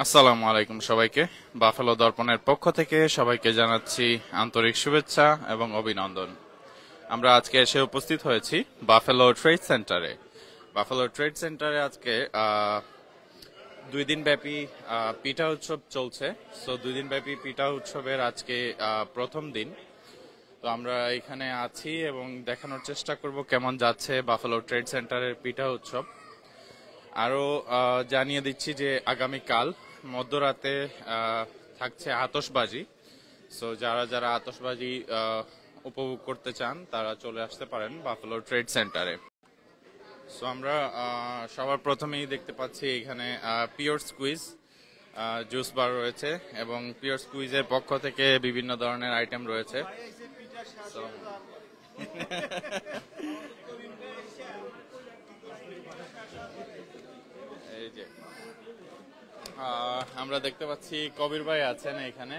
আসসালামু আলাইকুম সবাইকে। বাফেলো দর্পণের পক্ষ থেকে সবাইকে জানাচ্ছি আন্তরিক শুভেচ্ছা এবং অভিনন্দন। আমরা আজকে এসে উপস্থিত হয়েছি বাফেলো ট্রেড সেন্টারে। বাফেলো ট্রেড সেন্টারে আজকে 2 দিন ব্যাপী পিঠা উৎসব চলছে। সো 2 দিন ব্যাপী পিঠা উৎসবের আজকে প্রথম দিন। তো আমরা এখানে আছি এবং দেখানোর চেষ্টা করব কেমন যাচ্ছে বাফেলো ট্রেড সেন্টারের পিঠা উৎসব। আরো জানিয়ে দিচ্ছি যে আগামীকাল মধ্যরাতে থাকছে আতশবাজি। সো যারা যারা আতশবাজি উপভোগ করতে চান তারা চলে আসতে পারেন বাফেলো ট্রেড সেন্টারে। সো আমরা সবার প্রথমেই দেখতে পাচ্ছি এখানে পিওর স্কুইজ জুস বার রয়েছে এবং পিওর স্কুইজের পক্ষ থেকে বিভিন্ন ধরনের আইটেম রয়েছে। এই যে আমরা দেখতে পাচ্ছি কবির ভাই আছেন এখানে।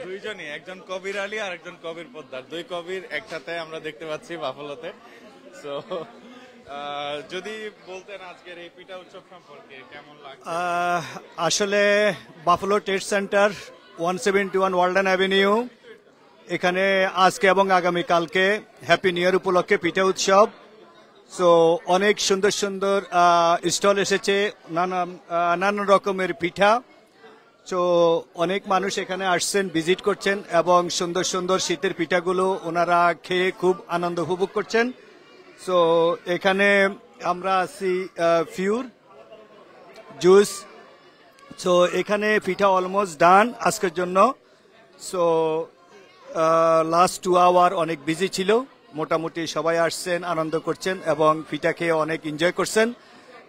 দুইজনই, একজন কবির আলী আর একজন কবির পোদ্দার, দুই কবির একসাথে আমরা দেখতে পাচ্ছি বাফেলোতে। সো যদি বলতেন আজকের এই পিঠা উৎসব সম্পর্কে কেমন লাগছে? আসলে buffalo trade centre 171 Walden avenue, এখানে আজকে এবং আগামীকালকে হ্যাপি নিউ ইয়ার উপলক্ষে পিঠা উৎসব। সো অনেক সুন্দর সুন্দর স্টল এসেছে, নানান রকমের পিঠা। সো অনেক মানুষ এখানে আসছেন, ভিজিট করছেন এবং সুন্দর সুন্দর শীতের পিঠাগুলো ওনারা খেয়ে খুব আনন্দ উপভোগ করছেন। সো এখানে আমরা আছি ফিউর জুস। সো এখানে পিঠা অলমোস্ট ডান আজকের জন্য। সো লাস্ট 2 আওয়ার অনেক বিজি ছিল, মোটামুটি সবাই আসছেন, আনন্দ করছেন এবং পিঠা খেয়ে অনেক এনজয় করছেন।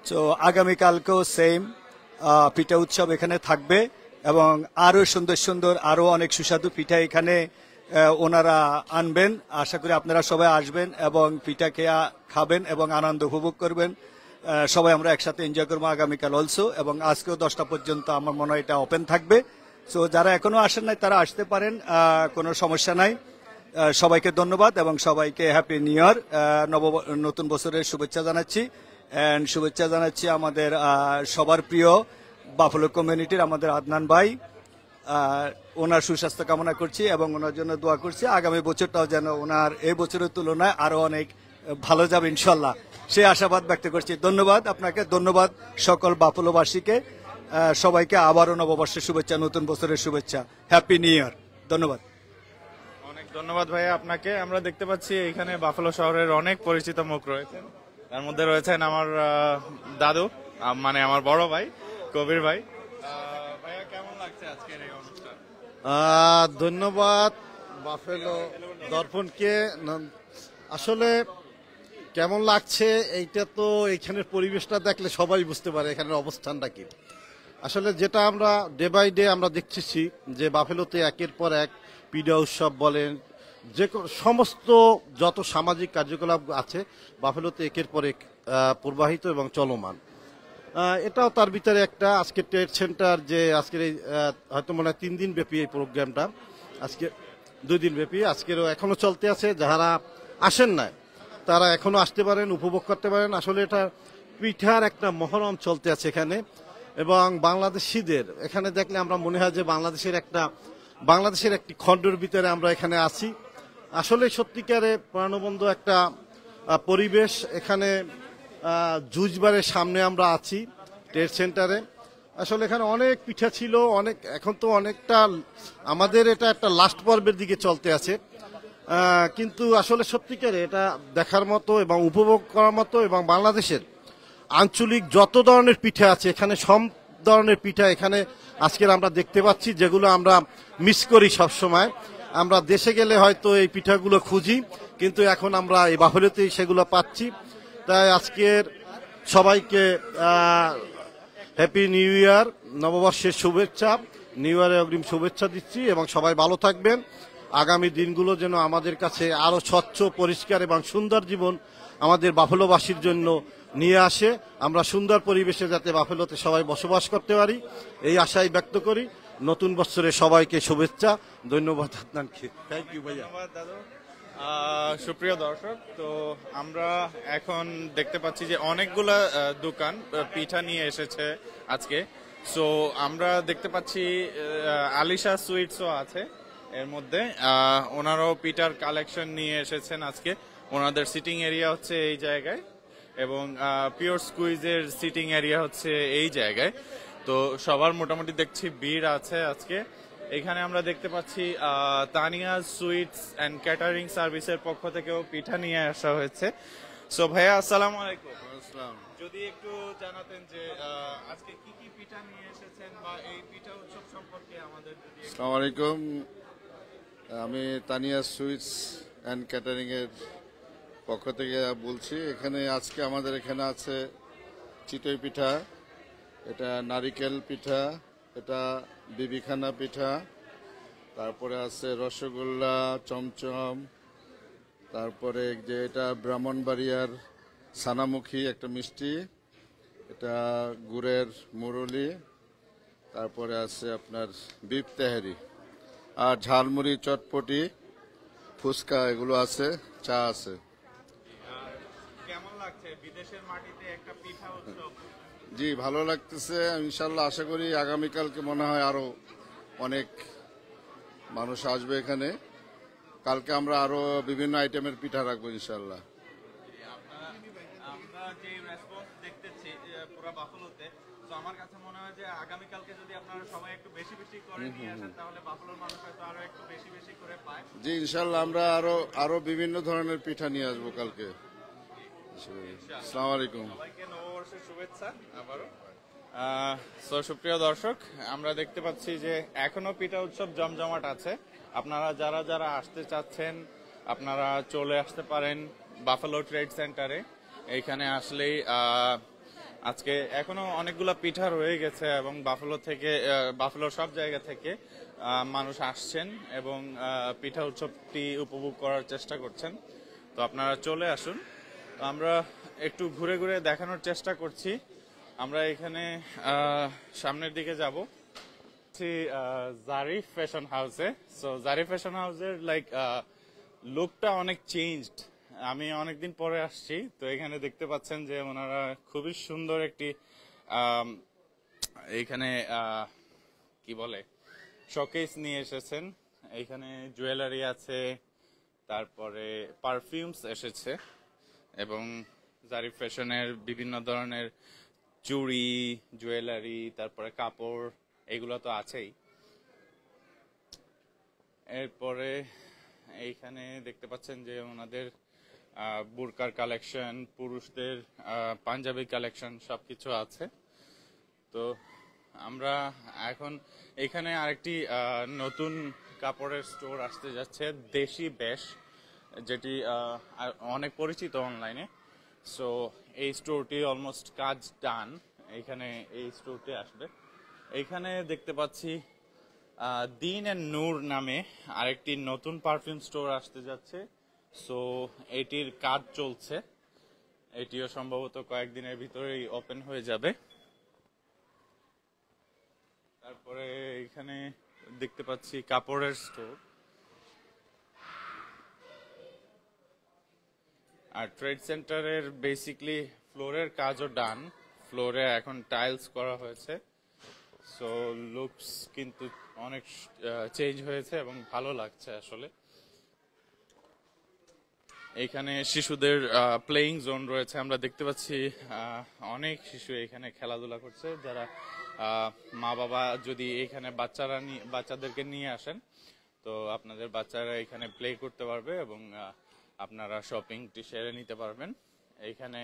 সো আগামীকালকেও সেম পিঠা উৎসব এখানে থাকবে এবং আরও সুন্দর সুন্দর আরও অনেক সুস্বাদু পিঠা এখানে ওনারা আনবেন। আশা করি আপনারা সবাই আসবেন এবং পিঠা খেয়ে খাবেন এবং আনন্দ উপভোগ করবেন। সবাই আমরা একসাথে এনজয় করবো আগামীকাল অলসো, এবং আজকেও 10টা পর্যন্ত আমার মনে হয় এটা ওপেন থাকবে। সো যারা এখনো আসেন নাই তারা আসতে পারেন, কোনো সমস্যা নাই। সবাইকে ধন্যবাদ এবং সবাইকে হ্যাপি নিউ ইয়ার, নতুন বছরের শুভেচ্ছা জানাচ্ছি। অ্যান্ড শুভেচ্ছা জানাচ্ছি আমাদের সবার প্রিয় বাফেলো কমিউনিটির আমাদের আদনান ভাই। ওনার সুস্বাস্থ্য কামনা করছি এবং ওনার জন্য দোয়া করছি আগামী বছরটাও যেন ওনার এই বছরের তুলনায় আরো অনেক ভালো যাবে ইনশাল্লাহ, সেই আশাবাদ ব্যক্ত করছি। ধন্যবাদ আপনাকে, ধন্যবাদ সকল বাফেলোবাসীকে, সবাইকে আবারও নববর্ষের শুভেচ্ছা, নতুন বছরের শুভেচ্ছা, হ্যাপি নিউ ইয়ার। ধন্যবাদ। অনেক ধন্যবাদ ভাইয়া আপনাকে। আমরা দেখতে পাচ্ছি এখানে বাফেলো শহরের অনেক পরিচিত মুখ রয়েছেন। তার মধ্যে রয়েছেন আমার দাদু, মানে আমার বড় ভাই কবির ভাই। ভাইয়া কেমন লাগছে আজকের এই অনুষ্ঠান? ধন্যবাদ বাফেলো দর্পণকে। আসলে কেমন লাগছে এইটা তো এইখানের পরিবেশটা দেখলে সবাই বুঝতে পারে এখানের অবস্থানটা কি। আসলে যেটা আমরা ডে বাই ডে আমরা দেখতেছি যে বাফেলোতে একের পর এক পিঠা উৎসব বলেন, যে সমস্ত যত সামাজিক কার্যকলাপ আছে বাফেলোতে একের পর এক প্রবাহিত এবং চলমান। এটাও তার ভিতরে একটা আজকে ট্রেড সেন্টার, যে আজকের এই হয়তো মনে হয় 3 দিন ব্যাপী এই প্রোগ্রামটা, আজকে 2 দিন ব্যাপী, আজকেরও এখনো চলতে আছে। যারা আসেন না তারা এখনো আসতে পারেন, উপভোগ করতে পারেন। আসলে এটা পিঠার একটা মহরম চলতে আছে এখানে, এবং বাংলাদেশিদের এখানে দেখলে আমরা মনে হয় যে বাংলাদেশের একটি খণ্ডের ভিতরে আমরা এখানে আছি। আসলে সত্যিকারে প্রাণবন্ত একটা পরিবেশ এখানে। জুজবারের সামনে আমরা আছি ট্রেড সেন্টারে। আসলে এখানে অনেক পিঠা ছিল, অনেক, এখন তো অনেকটা আমাদের এটা একটা লাস্ট পর্বের দিকে চলতে আছে, কিন্তু আসলে সত্যিকারে এটা দেখার মতো এবং উপভোগ করার মতো। এবং বাংলাদেশের আঞ্চলিক যত ধরনের পিঠা আছে এখানে, সব ধরনের পিঠা এখানে আজকের আমরা দেখতে পাচ্ছি, যেগুলো আমরা মিস করি সব সময়। আমরা দেশে গেলে হয়তো এই পিঠাগুলো খুঁজি, কিন্তু এখন আমরা এই বাফেলোতেই সেগুলো পাচ্ছি। তাই আজকের সবাইকে হ্যাপি নিউ ইয়ার, নববর্ষের শুভেচ্ছা, নিউ ইয়ারে অগ্রিম শুভেচ্ছা দিচ্ছি এবং সবাই ভালো থাকবেন। আগামী দিনগুলো যেন আমাদের কাছে আরো স্বচ্ছ, পরিষ্কার এবং সুন্দর জীবন আমাদের বাফেলোবাসীর জন্য নিয়ে আসে। আমরা সুন্দর পরিবেশে যাতে বাফেলোতে সবাই বসবাস করতে পারি, এই আশাই ব্যক্ত করি। নতুন বছরে সবাইকে শুভেচ্ছা। ধন্যবাদ আপনাকে। থ্যাংক ইউ ভাইয়া। ধন্যবাদ দাদু। সুপ্রিয় দর্শক, তো আমরা এখন দেখতে পাচ্ছি যে অনেকগুলা দোকান পিঠা নিয়ে এসেছে আজকে। সো আমরা দেখতে পাচ্ছি আলিশা সুইটসও আছে এর মধ্যে। ওনারাও পিঠার কালেকশন নিয়ে এসেছেন আজকে। ওনাদের সিটিং এরিয়া হচ্ছে এই জায়গায় এবং পিওর স্কুইজের সিটিং এরিয়া হচ্ছে এই জায়গায়। তো সবার মোটামুটি দেখছি ভিড় আছে আজকে। এখানে আমরা দেখতে পাচ্ছি তানিয়া সুইটস অ্যান্ড ক্যাটারিং সার্ভিসের পক্ষ থেকেও পিঠা নিয়ে আসা হয়েছে। সো ভাইয়া, আসসালামু আলাইকুম। যদি একটু জানাতেন যে আজকে কি কি পিঠা নিয়ে এসেছেন বা এই পিঠা উৎসব সম্পর্কে আমাদের যদি আসসালামু আলাইকুম। আমি তানিয়া সুইটস অ্যান্ড ক্যাটারিং এর পক্ষ থেকে বলছি। এখানে আজকে আমাদের এখানে আছে চিতই পিঠা, এটা নারিকেল পিঠা, এটা বিবিখানা পিঠা, তারপরে আছে রসগোল্লা, চমচম, তারপরে যে এটা ব্রাহ্মণবাড়িয়ার সানামুখী একটা মিষ্টি, এটা গুড়ের মুরলি, তারপরে আছে আপনার বিফ তেহারি, আর ঝালমুড়ি, চটপটি, ফুচকা এগুলো আছে, চা আছে। কেমন লাগছে বিদেশের মাটিতে একটা পিঠা উৎসব? জি, ভালো লাগতেছে। ইনশাল্লাহ আশা করি আগামীকালকে মনে হয় আরো অনেক মানুষ আসবে এখানে। কালকে আমরা আরো বিভিন্ন আইটেমের পিঠা রাখবো ইনশাল্লাহ। আমরা যে রেসপন্স দেখতেছি পুরো বাফেলোতে, তো আমার কাছে মনে হয় যে আগামীকালকে যদি আপনারা সবাই একটু বেশি বেশি করে নিয়ে আসেন তাহলে বাফেলোর মানুষ হয়তো আরো একটু বেশি বেশি করে পায়। জি, ইনশাল্লাহ আমরা আরো বিভিন্ন ধরনের পিঠা নিয়ে আসবো কালকে। আসসালামু আলাইকুম। সবাইকে নববর্ষের শুভেচ্ছা আবারও। সুপ্রিয় দর্শক, আমরা দেখতে পাচ্ছি যে এখনো পিঠা উৎসব জমজমাট আছে। আপনারা যারা যারা আসতে চাচ্ছেন আপনারা চলে আসতে পারেন বাফেলো ট্রেড সেন্টারে। এইখানে আসলেই আজকে এখনো অনেকগুলা পিঠা রয়ে গেছে এবং বাফেলোর সব জায়গা থেকে মানুষ আসছেন এবং পিঠা উৎসবটি উপভোগ করার চেষ্টা করছেন। তো আপনারা চলে আসুন। তো আমরা একটু ঘুরে ঘুরে দেখানোর চেষ্টা করছি। আমরা এখানে সামনের দিকে যাব জারিফ ফ্যাশন হাউসে। সো জারিফ ফ্যাশন হাউসের লুকটা অনেক চেঞ্জড। আমি অনেকদিন পরে আসছি, তো এখানে দেখতে পাচ্ছেন যে ওনারা খুবই সুন্দর একটি এইখানে কি বলে শোকেস নিয়ে এসেছেন। এইখানে জুয়েলারি আছে, তারপরে পারফিউমস এসেছে এবং জারিফ ফ্যাশনের বিভিন্ন ধরনের চুড়ি, জুয়েলারি, তারপরে কাপড়, এগুলো তো আছেই। এরপরে এইখানে দেখতে পাচ্ছেন যে ওনাদের বুরকার কালেকশন, পুরুষদের পাঞ্জাবি কালেকশন সবকিছু আছে। তো আমরা এখন এখানে আরেকটি নতুন কাপড়ের স্টোর আসতে যাচ্ছে, দেশি বেশ, যেটি অনেক পরিচিত অনলাইনে। সো এই স্টোরটি অলমোস্ট কাজ ডান। এখানে এই স্টোরটি আসবে। এইখানে দেখতে পাচ্ছি দিন এন্ড নূর নামে আরেকটি নতুন পারফিউম স্টোর আসতে যাচ্ছে। সো এটির কাজ চলছে, এটিও সম্ভবত কয়েকদিনের ভিতরেই ওপেন হয়ে যাবে। তারপরে এখানে দেখতে পাচ্ছি কাপড়ের স্টোর। আর ট্রেড সেন্টারের বেসিকলি ফ্লোরের কাজও ডান, ফ্লোরে এখন টাইলস করা হয়েছে। সো লুকস কিন্তু অনেক চেঞ্জ হয়েছে এবং ভালো লাগছে আসলে। এখানে শিশুদের প্লেইং জোন রয়েছে। আমরা দেখতে পাচ্ছি অনেক শিশু এখানে খেলাধুলা করছে। যারা মা বাবা যদি এখানে বাচ্চাদেরকে নিয়ে আসেন, তো আপনাদের বাচ্চারা এখানে প্লে করতে পারবে এবং আপনারা শপিংটি সেরে নিতে পারবেন। এইখানে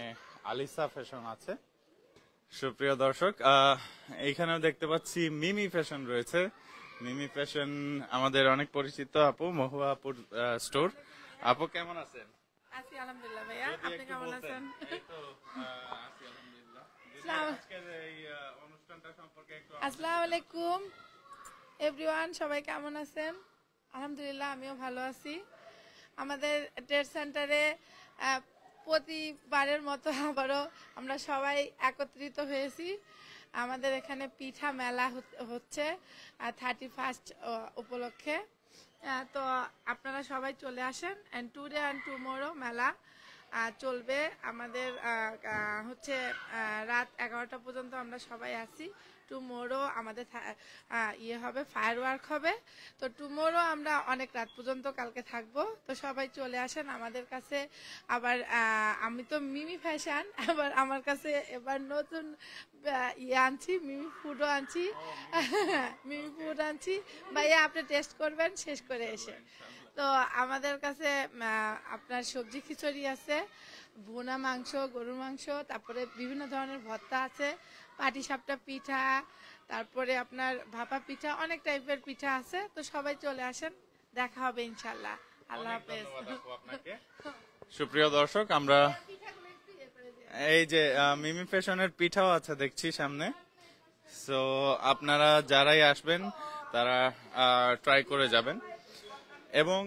আলিসা ফ্যাশন আছে। সুপ্রিয় দর্শক, এইখানেও দেখতে পাচ্ছি মিমি ফ্যাশন রয়েছে। মিমি ফ্যাশন আমাদের অনেক পরিচিত আপু, মহুয়া আপুর স্টোর। আপু কেমন আছেন? আছি আলহামদুলিল্লাহ ভাইয়া, আপনি কেমন আছেন? এই তো আছি আলহামদুলিল্লাহ। আজকের এই অনুষ্ঠানটা সম্পর্কে একটু আসসালামু আলাইকুম এভরিওয়ান, সবাই কেমন আছেন? আলহামদুলিল্লাহ আমিও ভালো আছি। আমাদের ট্রেড সেন্টারে প্রতিবারের মতো আবারও আমরা সবাই একত্রিত হয়েছি। আমাদের এখানে পিঠা মেলা হচ্ছে 31 উপলক্ষে। তো আপনারা সবাই চলে আসেন অ্যান্ড টুডে অ্যান্ড টুমোরো মেলা চলবে আমাদের হচ্ছে রাত 11টা পর্যন্ত আমরা সবাই আছি। টুমোরো আমাদের ইয়ে হবে, ফায়ার ওয়ার্ক হবে। তো টুমোরো আমরা অনেক রাত পর্যন্ত কালকে থাকবো। তো সবাই চলে আসেন আমাদের কাছে। আবার আমি তো মিমি ফ্যাশন, আবার আমার কাছে এবার নতুন ইয়ে আনছি, মিমি ফুডও আনছি। মিমি ফুড আনছি, ভাইয়া আপনি টেস্ট করবেন শেষ করে এসে। তো আমাদের কাছে আপনার সবজি খিচুড়ি আছে, ভুনা মাংস, গরুর মাংস, তারপরে বিভিন্ন ধরনের ভর্তা আছে, পাটিসাপটা পিঠা, তারপরে আপনার ভাপা পিঠা, অনেক টাইপের পিঠা আছে। তো সবাই চলে আসেন, দেখা হবে ইনশাল্লাহ। আল্লাহ হাফেজ। সুপ্রিয় দর্শক, আমরা এই যে মিমি ফ্যাশনের পিঠাও আছে দেখছি সামনে। সো আপনারা যারাই আসবেন তারা ট্রাই করে যাবেন। এবং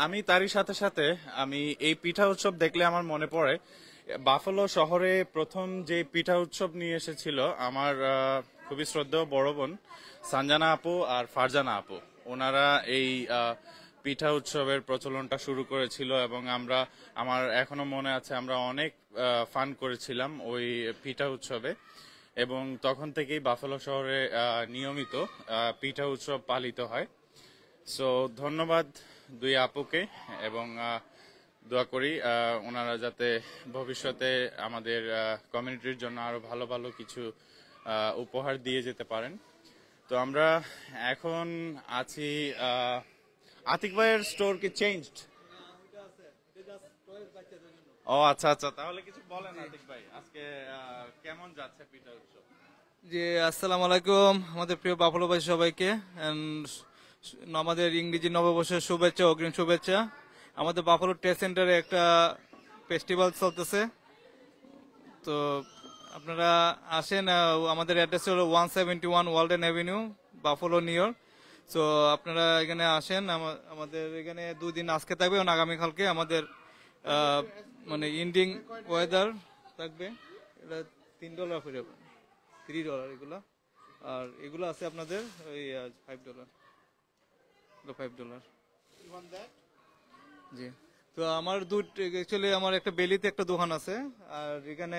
আমি তারই সাথে সাথে আমি এই পিঠা উৎসব দেখলে আমার মনে পড়ে বাফেলো শহরে প্রথম যে পিঠা উৎসব নিয়ে এসেছিল আমার খুবই শ্রদ্ধেয় বড় বোন সানজানা আপু আর ফারজানা আপু। ওনারা এই পিঠা উৎসবের প্রচলনটা শুরু করেছিল এবং আমার এখনো মনে আছে আমরা অনেক ফান করেছিলাম ওই পিঠা উৎসবে। এবং তখন থেকেই বাফেলো শহরে নিয়মিত পিঠা উৎসব পালিত হয়। সো ধন্যবাদ দুই আপুকে এবং দোয়া করি ওনারা যাতে ভবিষ্যতে আমাদের কমিউনিটির জন্য আরো ভালো ভালো কিছু উপহার দিয়ে যেতে পারেন। তো আমরা এখন আছি আতিক ভাইয়ের স্টোর কি চেঞ্জড? ও আচ্ছা আচ্ছা, তাহলে কিছু বলেন আতিক ভাই, আজকে কেমন যাচ্ছে পিঠা উৎসব? জি আসসালামু আলাইকুম আমাদের প্রিয় বাফেলোবাসী সবাইকে, আমাদের ইংরেজি নববর্ষের শুভেচ্ছা, অগ্রিম শুভেচ্ছা। আমাদের বাফেলো ট্রেড সেন্টারে একটা ফেস্টিভ্যাল চলতেছে, তো আপনারা আসেন। আমাদের অ্যাড্রেস হলো 171 Walden avenue, buffalo, new York. So আপনারা এখানে আসেন। আমাদের এখানে 2 দিন আজকে থাকবে এবং আগামীকালকে আমাদের মানে ইন্ডিং ওয়েদার থাকবে। এটা $3 করে, $3 এগুলা। আর এগুলো আছে আপনাদের ওই $5, $5। জি, তো আমার অ্যাকচুয়ালি আমার একটা বেলিতে একটা দোকান আছে, আর এখানে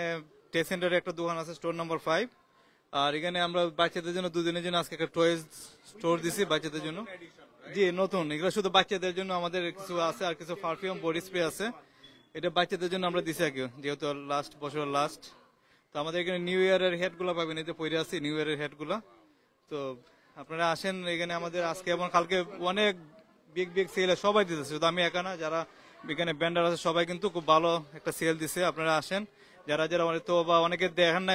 টে সেন্টারে একটা দোকান আছে, স্টোর নাম্বার 5। আর এখানে আমরা বাচ্চাদের জন্য 2 দিনের জন্য আজকে একটা টয়েস স্টোর দিছি বাচ্চাদের জন্য। জি নতুন, এগুলো শুধু বাচ্চাদের জন্য। আমাদের কিছু আছে আর কিছু পারফিউম, বডি স্প্রে আছে, এটা বাচ্চাদের জন্য আমরা দিছি আগে, যেহেতু বছর লাস্ট। তো আমাদের এখানে নিউ ইয়ারের হেড গুলা পাবেন, এতে পরে আছি নিউ ইয়ারের হেড গুলা। তো আপনারা আসেন এখানে। আমাদের আজকে এবং কালকে অনেক বিগ সেল সবাই দিতেছে, শুধু আমি একা না, যারা এখানে ব্যান্ডার আছে সবাই কিন্তু খুব ভালো একটা সেল দিছে। আপনারা আসেন, যারা তো বা অনেকে দেখেন না,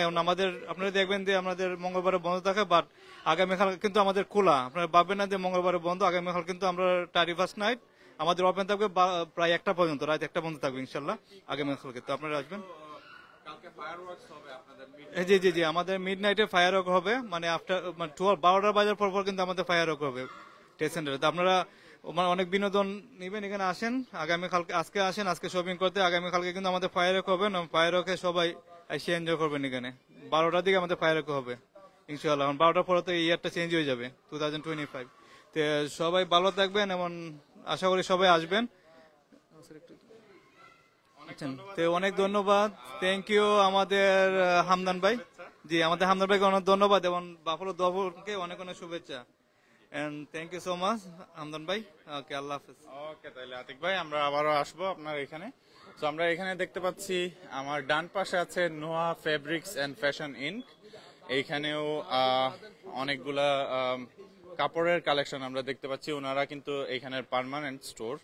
আপনারা দেখবেন যে আমাদের মঙ্গলবারে বন্ধ থাকে, বাট আগামীকাল কিন্তু আমাদের খোলা। আপনারা ভাববেন না যে মঙ্গলবারে বন্ধ, আগামীকাল কিন্তু আমরা 31st নাইট আমাদের ওপেন থাকবে প্রায় 1টা পর্যন্ত, রাত 1টা পর্যন্ত থাকবে ইনশাল্লাহ আগামীকালকে। তো আপনারা আসবেন। জি জি জি, আমাদের মিড নাইটে ফায়ার ওয়ার্ক হবে, মানে আফটার 12টা বাজার পর কিন্তু আমাদের ফায়ার ওয়ার্ক হবে ট্রেড সেন্টারে। তো আপনারা অনেক বিনোদন নিবেন, এখানে আসেন। আগামীকালকে আজকে আসেন, আজকে শপিং করতে, আগামীকালকে কিন্তু আমাদের ফায়ার ওয়ার্ক হবে। ফায়ার ওয়ার্কে সবাই এসে এনজয় করবেন। এখানে 12টার দিকে আমাদের ফায়ার ওয়ার্ক হবে ইনশাআল্লাহ। 12টার পরে তো ইয়ারটা চেঞ্জ হয়ে যাবে 2025। তো সবাই ভালো থাকবেন এবং আশা করি সবাই আসবেন। তো অনেক ধন্যবাদ, থ্যাংক ইউ আমাদের হামদান ভাই। জি, আমাদের হামদান ভাইকে অনেক ধন্যবাদ এবং বাফেলো দলকে অনেক অনেক শুভেচ্ছা। And thank you so much Hamdan ভাই। ওকে, আল্লাহ হাফেজ। ওকে, তাহলে আতিক ভাই আমরা আবারও আসবো আপনার এখানে। তো আমরা এখানে দেখতে পাচ্ছি আমার ডান পাশে আছে নোয়া ফেব্রিক্স এন্ড ফ্যাশন ইনক। এইখানেও অনেকগুলা কাপড়ের কালেকশন আমরা দেখতে পাচ্ছি। ওনারা কিন্তু এখানের পার্মানেন্ট স্টোর।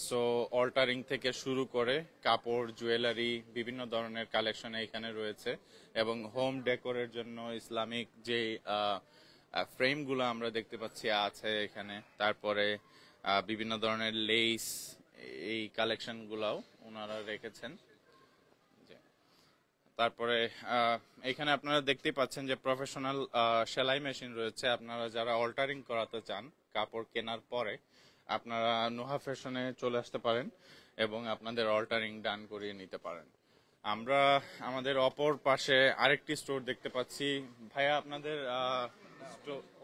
সো অল্টারিং থেকে শুরু করে কাপড়, জুয়েলারি, বিভিন্ন ধরনের কালেকশন এখানে রয়েছে। এবং হোম ডেকোরের জন্য ইসলামিক যে ফ্রেমগুলো আমরা দেখতে পাচ্ছি আছে এখানে। তারপরে বিভিন্ন ধরনের লেস, এই কালেকশন গুলাও ওনারা রেখেছেন। তারপরে এখানে আপনারা দেখতেই পাচ্ছেন যে প্রফেশনাল সেলাই মেশিন রয়েছে। আপনারা যারা অল্টারিং করাতে চান কাপড় কেনার পরে, আপনারা নোহা ফ্যাশনে চলে আসতে পারেন এবং আপনাদের অল্টারিং ডান করিয়ে নিতে পারেন। আমরা আমাদের অপর পাশে আরেকটি স্টোর দেখতে পাচ্ছি। ভাইয়া আপনাদের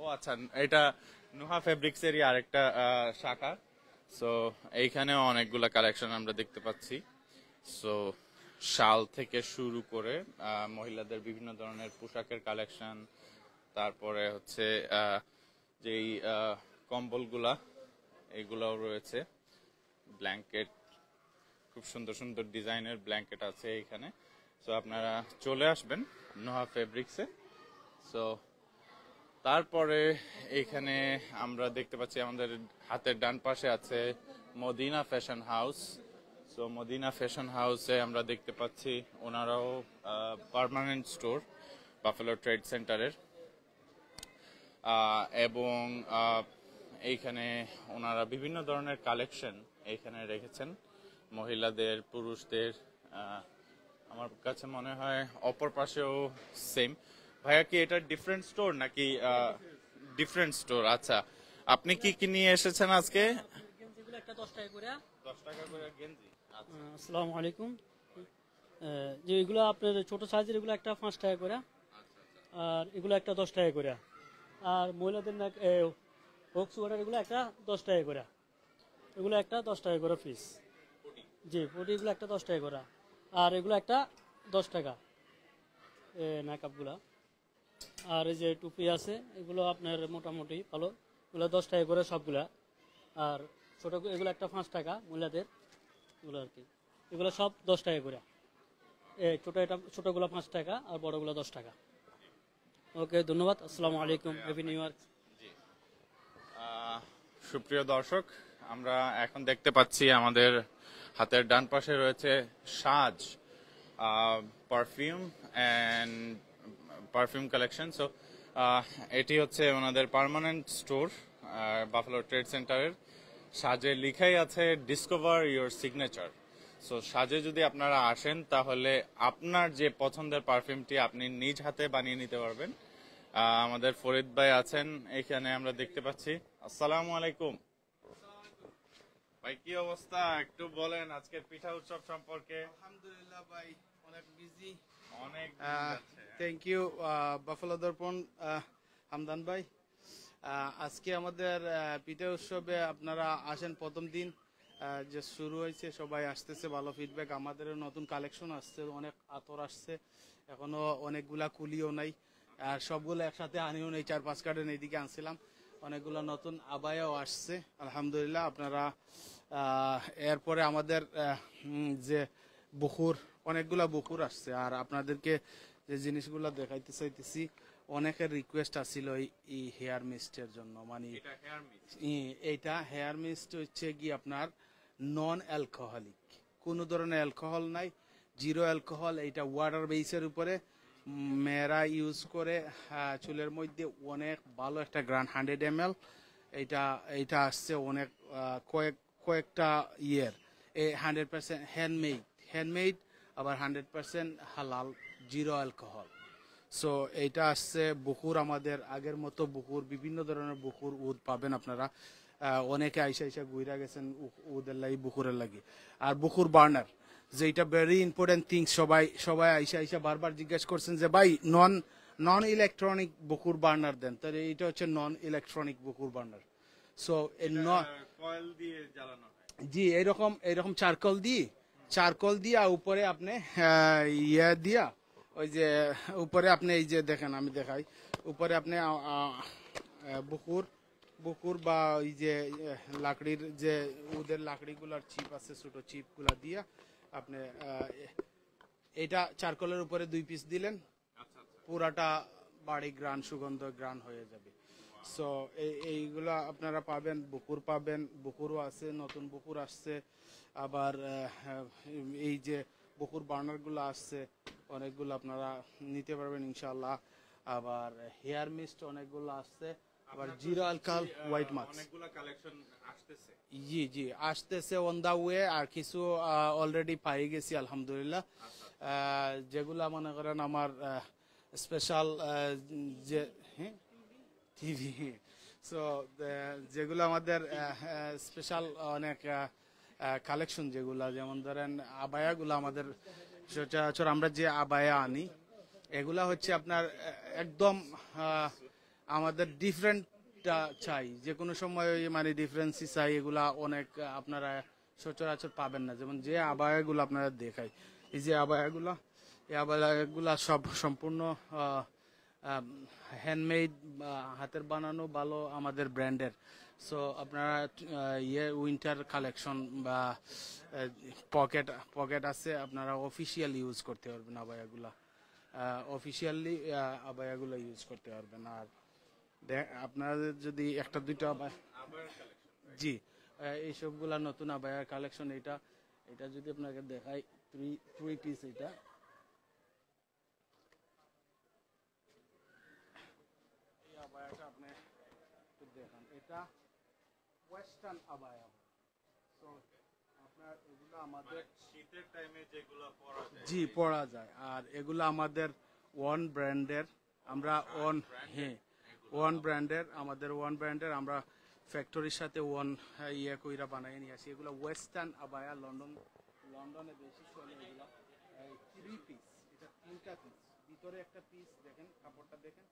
ও আচ্ছা, এটা নুহা ফেব্রিক্সেরই আরেকটা শাখা। সো এইখানেও অনেকগুলা কালেকশন আমরা দেখতে পাচ্ছি। সো শাল থেকে শুরু করে মহিলাদের বিভিন্ন ধরনের পোশাকের কালেকশন, তারপরে হচ্ছে যেই কম্বলগুলা এগুলাও রয়েছে, ব্ল্যাঙ্কেট, খুব সুন্দর সুন্দর ডিজাইনের ব্ল্যাঙ্কেট আছে এখানে। সো আপনারা চলে আসবেন নোহা ফেব্রিক্সে। সো তারপরে এখানে আমরা দেখতে পাচ্ছি আমাদের হাতের ডান পাশে আছে Madina fashion house. So Madina fashion হাউসে আমরা দেখতে পাচ্ছি ওনারাও পার্মানেন্ট স্টোর বাফেলো ট্রেড সেন্টারের, এবং এইখানে ওনারা বিভিন্ন ধরনের কালেকশন এইখানে রেখেছেন, মহিলাদের, পুরুষদের। আমার কাছে মনে হয় অপর পাশেও সেম। ভাইয়া কি এটা ডিফারেন্ট স্টোর নাকি ডিফারেন্ট স্টোর? আচ্ছা, আপনি কি কি নিয়ে এসেছেন আজকে? গেঞ্জিগুলো একটা 10 টাকা করে। 10 টাকা করে গেঞ্জি। আসসালামু আলাইকুম। যে এগুলো আপনার ছোট সাইজের, এগুলো একটা 5 টাকা করে, আর এগুলো একটা 10 টাকা করে। আর মহিলাদের হোক সুগার এগুলো একটা 10 টাকা করে, এগুলো একটা 10 টাকা করে পিস। জি, এগুলো একটা 10 টাকা করে, আর এগুলো একটা 10 টাকা নাকাপগুলা। আর এই যে টুপি আছে, এগুলো আপনার মোটামুটি ভালো, এগুলো 10 টাকা করে সবগুলা। আর ছোট এগুলো একটা 5 টাকা মহিলাদের, এগুলো আর কি, এগুলো সব 10 টাকা করে। ছোটগুলো 5 টাকা আর বড়গুলো 10 টাকা। ওকে, ধন্যবাদ। আসসালামু আলাইকুম, হ্যাপি নিউ ইয়ার। সুপ্রিয় দর্শক, আমরা এখন দেখতে পাচ্ছি আমাদের হাতের ডান পাশে রয়েছে সাজ পারফিউম কালেকশন। সো এটি হচ্ছে ওনাদের পার্মানেন্ট স্টোর বাফেলো ট্রেড সেন্টারের। সাজে লিখাই আছে ডিসকভার ইউর সিগনেচার। সো সাজে যদি আপনারা আসেন তাহলে আপনার যে পছন্দের পারফিউমটি আপনি নিজ হাতে বানিয়ে নিতে পারবেন। আমাদের ফরিদ ভাই আছেন এখানে, আমরা দেখতে পাচ্ছি। আসসালামু আলাইকুম ভাই, কি অবস্থা? একটু বলেন আজকের পিঠা উৎসব সম্পর্কে। আলহামদুলিল্লাহ ভাই, অনেক বিজি। অনেক থ্যাংক ইউ বাফেলো দর্পণ হামদান ভাই। আজকে আমাদের পিঠা উৎসবে আপনারা আসেন, প্রথম দিন যে শুরু হয়েছে, সবাই আসতেছে, ভালো ফিডব্যাক। আমাদের নতুন কালেকশন আসছে, অনেক আতর আসছে, এখনো অনেকগুলা কুলিও নাই, আর সবগুলো একসাথে আনিও নেই, 4-5 কার্টন এইদিকে আনছিলাম। অনেকগুলো নতুন আবায়াও আসছে, আলহামদুলিল্লাহ। আপনারা এরপরে আমাদের যে বুকুর, অনেকগুলা বুকুর আসছে। আর আপনাদেরকে যে জিনিসগুলো দেখাইতে চাইতেছি, অনেকের রিকোয়েস্ট আসছিল এই হেয়ার মিস্টের জন্য। মানে এইটা হেয়ার মিস্ট হচ্ছে কি আপনার নন অ্যালকোহলিক, কোনো ধরনের অ্যালকোহল নাই, 0 অ্যালকোহল। এইটা ওয়াটার বেসের উপরে মেয়েরা ইউজ করে চুলের মধ্যে অনেক ভালো একটা গ্রান 100 ml। এইটা আসছে অনেক কয়েকটা ইয়ের। 100% হ্যান্ডমেড, আবার 100% হালাল, 0 অ্যালকোহল। সো এইটা আসছে বুকুর, আমাদের আগের মতো বুকুর, বিভিন্ন ধরনের বুকুর উদ পাবেন আপনারা। অনেকে আইসা ঘুরা গেছেন উদের লাগি, বুকুরের লাগি। আর বুকুর বার্নার, যেটা ভেরি ইম্পর্টেন্ট থিংস, সবাই আইসা বারবার জিজ্ঞেস করছেন যে ভাই নন ইলেকট্রনিক বুকুর বার্নার দেন। তাহলে এইটা হচ্ছে নন ইলেকট্রনিক বুকুর বার্নার। সো কয়েল দিয়ে জ্বালানো হয়। জি, এইরকম চারকোল দিয়ে উপরে আপনি ইয়ে দিয়া, ওই যে উপরে আপনি এই যে দেখেন, আমি দেখাই, উপরে আপনি বুকুর বা ওই যে লাকড়ির যে ওদের লাকড়িগুলার চিপ আছে, ছোট চিপগুলা দিয়া আপনি এটা চারকোলের উপরে 2 পিস দিলেন, পুরাটা বাড়ি সুগন্ধ গ্রান হয়ে যাবে। সো এইগুলা আপনারা পাবেন, বুকুরও আছে, নতুন বুকুর আসছে। আবার এই যে বুকুর বার্নারগুলো আসছে, অনেকগুলো আপনারা নিতে পারবেন ইনশাআল্লাহ। আবার হেয়ার মিস্ট অনেকগুলো আসছে, আবার 0 অ্যালকোহল হোয়াইট মাস্ক অনেকগুলো কালেকশন আসতেছে। জি আসতেছে অন দা ওয়ে। আর কিছু অলরেডি পাই গেছি আলহামদুলিল্লাহ, যেগুলা মনে করেন আমার স্পেশাল যে টিভি। সো যেগুলো আমাদের স্পেশাল অনেক কালেকশন, যেগুলা যেমন ধরেন আবায়াগুলো আমাদের সচরাচর আমরা যে আবায়া আনি, এগুলা হচ্ছে আপনার একদম আমাদের ডিফারেন্ট যেটা চাই যে কোনো সময় মানে ডিফারেন্সই চাই, এগুলা অনেক আপনারা সচরাচর পাবেন না। যেমন যে আবায়াগুলো আপনারা দেখাই, এই যে আবায়াগুলা, এই আবায়াগুলা সব সম্পূর্ণ হ্যান্ডমেড, হাতের বানানো, ভালো আমাদের ব্র্যান্ডের। সো আপনারা উইন্টার কালেকশন বা পকেট আছে, আপনারা অফিসিয়াল ইউজ করতে পারবেন আবায়াগুলা, অফিসিয়ালি আবায়াগুলো ইউজ করতে পারবেন। আর আপনাদের যদি একটা দুইটা জি এইসবগুলা নতুন আবায়ার কালেকশন, এটা যদি আপনাকে দেখাই, থ্রি পিস, এটা এই আবায়াটা আপনি একটু দেখান, এটা ওয়েস্টার্ন আবায়া। তো আপনার এগুলো আমাদের শীতের টাইমে যেগুলো পরা যায়, জি পরা যায়। আর এগুলো আমাদের ওয়ান ব্র্যান্ডের, আমরা ওয়ান ব্র্যান্ডের আমরা ফ্যাক্টরির সাথে কইরা বানাই নিয়ে আসি। এগুলো ওয়েস্টার্ন আবায়া, লন্ডনে বেশি চলে এগুলো। থ্রি পিস, এটা তিনটা পিস, ভিতরে একটা পিস দেখেন, কাপড়টা দেখেন,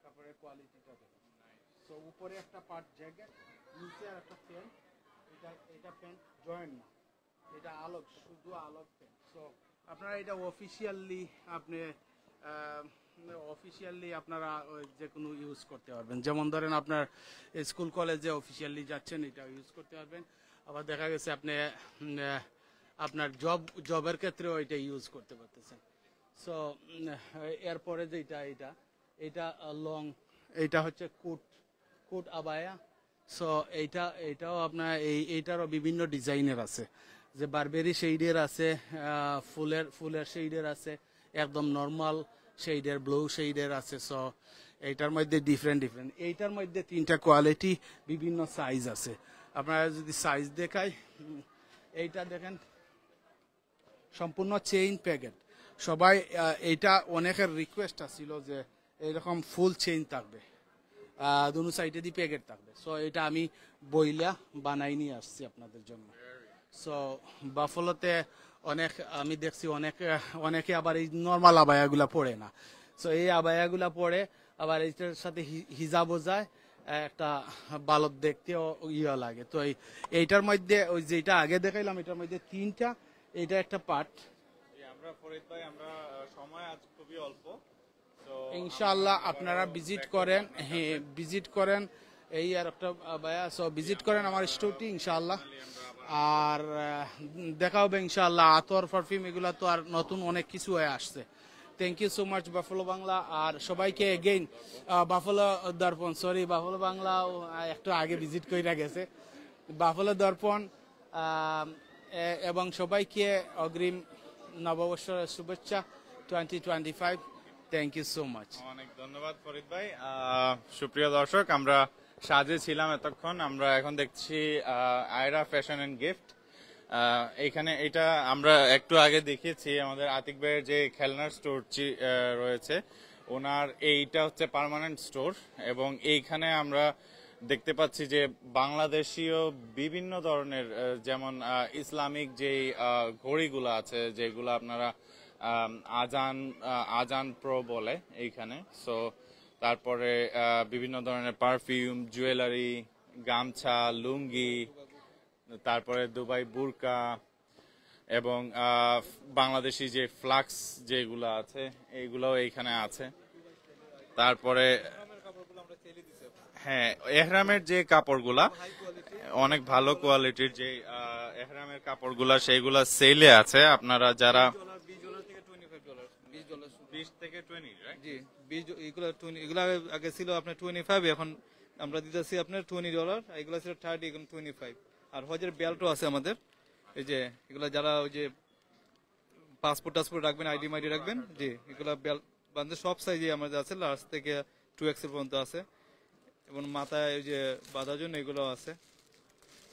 কাপড়ের কোয়ালিটিটা দেখেন। তো উপরে একটা পার্ট জ্যাকেট, নিচে আর একটা প্যান্ট। এটা প্যান্ট জয়েন্ট না, এটা আলোক, শুধু আলোক প্যান্ট। সো আপনারা এটা অফিসিয়ালি আপনারা যে কোনো ইউজ করতে পারবেন। যেমন ধরেন আপনার স্কুল কলেজে অফিসিয়ালি যাচ্ছেন, এটা ইউজ করতে পারবেন। আবার দেখা গেছে আপনি আপনার জবের ক্ষেত্রেও এটা ইউজ করতে পারতেছেন। সো এরপরে যেটা এটা লং, এটা হচ্ছে কোট আবায়া। সো এইটাও আপনার এইটারও বিভিন্ন ডিজাইনের আছে, যে বারবেরি শেডের আছে, ফুলের শেডের আছে, একদম নর্মাল শেডের, ব্লু শেডের আছে। সো এইটার মধ্যে ডিফারেন্ট। এইটার মধ্যে তিনটা কোয়ালিটি, বিভিন্ন সাইজ আছে। আপনারা যদি সাইজ দেখাই, এইটা দেখেন সম্পূর্ণ চেইন প্যাকেট। সবাই এইটা অনেকের রিকোয়েস্ট আছিল যে এরকম ফুল চেইন থাকবে, দুনো সাইডে দিয়ে প্যাকেট থাকবে। সো এটা আমি বইলা বানাই নিয়ে আসছি আপনাদের জন্য। সো বাফলোতে আমি দেখছি অনেকে আবার এই নর্মাল আবায়াগুলা পরে না। সো এই আবায়াগুলা পরে আবার এইটার সাথে হিজাবও যায়, একটা ভালো দেখতেও লাগে। তো এইটার মধ্যে ওই যেটা আগে দেখাইলাম, এটার মধ্যে তিনটা, এইটা একটা পার্ট। আমরা ফরিদ ভাই, আমরা সময় আজ খুবই অল্প, ইনশাআল্লাহ আপনারা ভিজিট করেন এই আর একটা আবায়া। সো ভিজিট করেন আমার স্টোরটি ইনশাআল্লাহ। আর দেখা হবে ইনশাআল্লাহ। আতর, পারফিউম, এগুলা তো আর নতুন অনেক কিছু হয়ে আসছে। Thank you so much Buffalo Bangla. আর সবাইকে এগেইন বাফলো বাংলা একটু আগে ভিজিট করে গেছে, বাফলো দর্পণ, এবং সবাইকে অগ্রিম নববর্ষের শুভেচ্ছা 2025। Thank you so much. অনেক ধন্যবাদ ফরিদ ভাই। সুপ্রিয় দর্শক, আমরা সাজে ছিলাম এতক্ষণ, আমরা এখন দেখছি আয়রা ফ্যাশন এন্ড গিফট। এইখানে এটা আমরা একটু আগে দেখিয়েছি, আমাদের আতিক ভাইয়ের যে খেলনার স্টোর রয়েছে, ওনার এইটা হচ্ছে পার্মানেন্ট স্টোর। এবং এইখানে আমরা দেখতে পাচ্ছি যে বাংলাদেশীয় বিভিন্ন ধরনের, যেমন ইসলামিক যেই ঘড়িগুলো আছে, যেগুলো আপনারা আজান প্রো বলে এইখানে। সো তারপরে বিভিন্ন ধরনের পারফিউম, জুয়েলারি, গামছা, লুঙ্গি, তারপরে দুবাই বুরকা, এবং বাংলাদেশি যে ফ্লাক্স যেগুলো আছে এইগুলোও এইখানে আছে। তারপরে হ্যাঁ, এহরামের যে কাপড়গুলা অনেক ভালো কোয়ালিটির, যে এহরামের কাপড়গুলা সেইগুলা সেলে আছে। আপনারা যারা $20 থেকে 20, জি, এগুলো আগে ছিল আপনার 25, এখন আমরা দিতেছি আপনার $20, এগুলো ছিল 30, এখন 25। আর হজের বেল্টও আছে আমাদের, এই যে এগুলা যারা ওই যে পাসপোর্ট রাখবেন, আইডি মাইডি রাখবেন, জি এগুলা বেল্ট বান্ধে সব সাইজে আমাদের আছে, লার্জ থেকে 2XL পর্যন্ত আছে। এবং মাথায় ওই যে বাঁধার জন্য এগুলো আছে।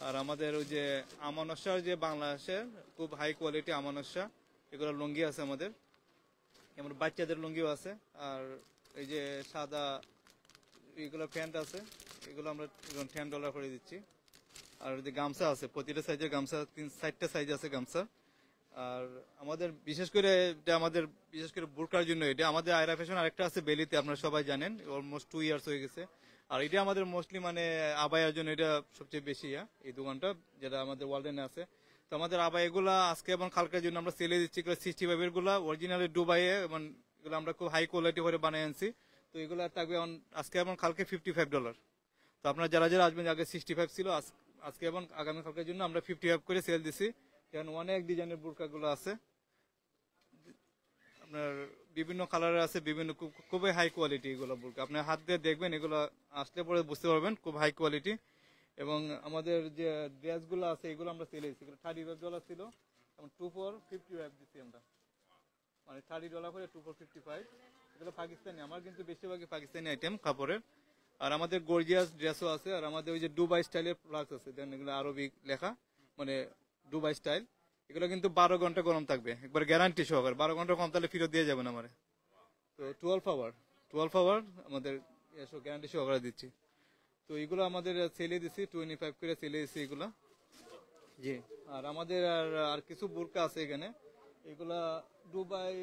আর আমাদের ওই যে আমানস্যার, যে বাংলাদেশের খুব হাই কোয়ালিটি আমানস্যা, এগুলো লুঙ্গি আছে আমাদের, এমন বাচ্চাদের লুঙ্গিও আছে। আর এই যে সাদা এগুলো প্যান্ট আছে, এগুলো আমরা $10 করে দিচ্ছি। আর যে গামছা আছে, প্রতিটা সাইজের গামছা, 3-4টা সাইজ আছে গামছা। আর আমাদের বিশেষ করে বুরকার জন্য এটা আমাদের আয়রা ফ্যাশন আরেকটা আছে বেলিতে, আপনারা সবাই জানেন, অলমোস্ট 2 ইয়ার্স হয়ে গেছে। আর এটা আমাদের মোস্টলি মানে আবায়ার জন্য এটা সবচেয়ে বেশি এই দোকানটা যেটা আমাদের ওয়ার্ল্ডেনে আছে। তো আমাদের আবায়া এগুলা আজকে এবং কালকের জন্য আমরা সেলে দিচ্ছি, 65 এর গুলা অরিজিনালি দুবাইয়ে, এবং এগুলো আমরা খুব হাই কোয়ালিটি করে বানিয়ে আনছি। তো এগুলো থাকবে আজকে এবং কালকে $55। তো আপনারা যারা যারা আসবেন, আগে 65 ছিল, আজকে এবং আগামী কালকের জন্য আমরা 55 করে সেল দিছি। কারণ অনেক ডিজাইনের বোরকাগুলো আছে, আপনার বিভিন্ন কালারের আছে, বিভিন্ন খুবই হাই কোয়ালিটি এগুলো বোরকা। আপনার হাত দিয়ে দেখবেন, এগুলো আসলে পরে বুঝতে পারবেন খুব হাই কোয়ালিটি। এবং আমাদের যে ড্রেসগুলো আছে এগুলো আমরা সেল দিচ্ছি, $30 ছিল, এবং 2 for 55 দিচ্ছি আমরা, মানে $30 করে 2 for 55। এগুলো পাকিস্তানি, আমার কিন্তু বেশিরভাগই পাকিস্তানি আইটেম কাপড়ের। আর আমাদের গর্জিয়াস ড্রেসও আছে, আর আমাদের ওই যে দুবাই স্টাইলের প্লাস আছে, দেন এগুলো আরবিক লেখা, মানে দুবাই স্টাইল। এগুলো কিন্তু 12 ঘন্টা গরম থাকবে, একবার গ্যারান্টি সহকারে। 12 ঘন্টা কম তাহলে ফেরত দিয়ে যাবেন আমার। তো 12 আওয়ার আমাদের গ্যারান্টি সহকারে দিচ্ছি। তো এগুলো আমাদের সেলে দিচ্ছি 25 করে সেলে দিচ্ছি এগুলো। জি, আর আমাদের আর কিছু বোরকা আছে এখানে, এগুলা দুবাই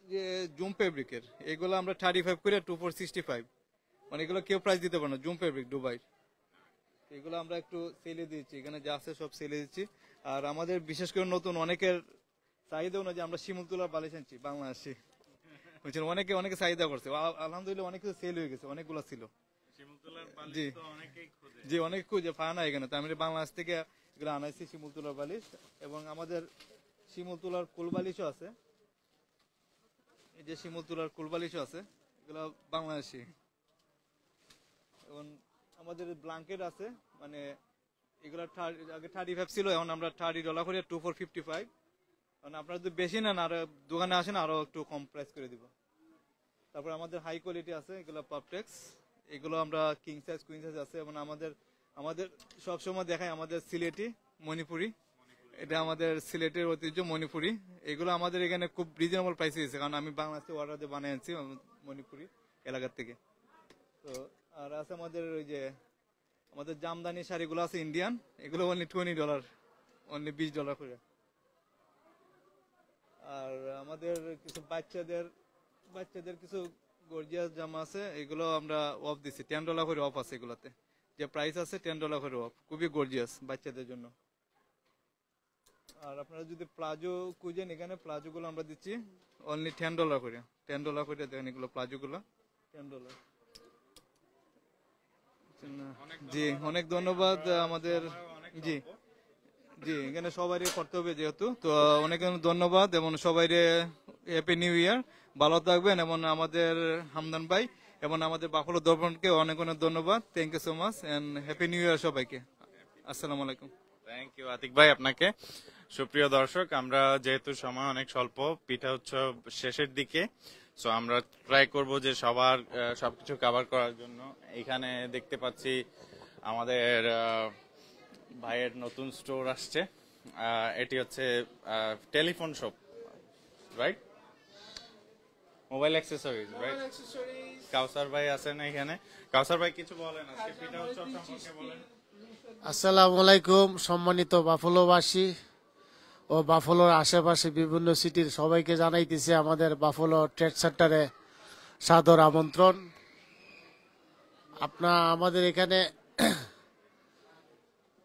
যে জুম ফেব্রিকের, এগুলো আমরা 35 করে 2 for 65, মানে এগুলো কেউ প্রাইস দিতে পারে না, জুম ফেব্রিক দুবাই। এগুলো আমরা একটু সেলে দিচ্ছি, এখানে যা আছে সব সেলে দিচ্ছি। আর আমাদের বিশেষ করে নতুন অনেকের চাহিদা অনুযায়ী আমরা শিমুল তুলার বালিশ আনছি বাংলাদেশি, বুঝছেন, অনেকে চাহিদা করছে, আলহামদুলিল্লাহ অনেক কিছু সেল হয়ে গেছে, অনেকগুলো ছিল। জি জি, অনেক খুঁজে পায় না এখানে, তো আমি বাংলাদেশ থেকে এগুলো আনাইছি শিমুল তুলার বালিশ। এবং আমাদের শিমুল তুলার কুল বালিশও আছে, এই যে শিমুল তুলার কুল বালিশও আছে, এগুলো বাংলাদেশি। এবং আমাদের ব্ল্যাঙ্কেট আছে, মানে এগুলো আগে 35 ছিল, এখন আমরা $30 করে 2 for 55। কারণ আপনারা যদি বেশি নেন আর দোকানে আসেন আরো একটু কম প্রাইস করে দিব। তারপর আমাদের হাই কোয়ালিটি আছে, এগুলো পারফেক্ট, এগুলো আমরা কিং সাইজ কুইন সাইজ আছে। এবং আমাদের সবসময় দেখায় আমাদের সিলেটি মণিপুরি, এটা আমাদের সিলেটের ঐতিহ্য মণিপুরি। এগুলো আমাদের এখানে খুব রিজনেবল প্রাইসে দিয়েছে, কারণ আমি বাংলাদেশে অর্ডার দিয়ে বানিয়ে আনছি মণিপুরি এলাকার থেকে। তো আর আছে আমাদের ওই যে আমাদের জামদানি শাড়িগুলো আছে ইন্ডিয়ান, এগুলো অনলি $20, অনলি $20 করে। আর আমাদের কিছু বাচ্চাদের কিছু গর্জিয়াস জামা আছে, এগুলো আমরা অফ দিচ্ছি, $10 করে অফ আছে এগুলোতে, যে প্রাইস আছে $10 করে অফ, খুবই গর্জিয়াস বাচ্চাদের জন্য। আর আপনারা যদি প্লাজো খুঁজেন, এখানে প্লাজো গুলো আমরা দিচ্ছি অনলি $10 করে, $10 করে। দেখেন এগুলো প্লাজো গুলো $10। জি, অনেক ধন্যবাদ আমাদের। জি জি, এখানে সবারই করতে হবে যেহেতু, তো অনেক ধন্যবাদ এবং সবাইরে হ্যাপি নিউ ইয়ার, ভালো থাকবেন। এবং আমাদের হামদান ভাই এবং আমাদের বাফলো দর্পণকে অনেক অনেক ধন্যবাদ, thank you so much and happy new year সবাইকে। আসসালামু আলাইকুম। থ্যাংক ইউ আতিক ভাই আপনাকে। সুপ্রিয় দর্শক, আমরা যেহেতু সময় অনেক স্বল্প, পিঠা উৎসব শেষের দিকে, সো আমরা ট্রাই করব যে সবার সবকিছু কভার করার জন্য। এখানে দেখতে পাচ্ছি আমাদের ভাইয়ের নতুন স্টোর আসছে, এটি হচ্ছে telephone shop, right? Mobile accessories, right? Kawsar ভাই আছেন এখানে। কাউসার ভাই কিছু বলেন আজকে পিঠা উৎসব সম্পর্কে বলেন। আসসালামু আলাইকুম সম্মানিত বাফলোবাসী ও বাফলোর আশেপাশে বিভিন্ন সিটির সবাইকে জানাইতেছি আমাদের বাফলো ট্রেড সেন্টারে সাদর আমন্ত্রণ। আমাদের এখানে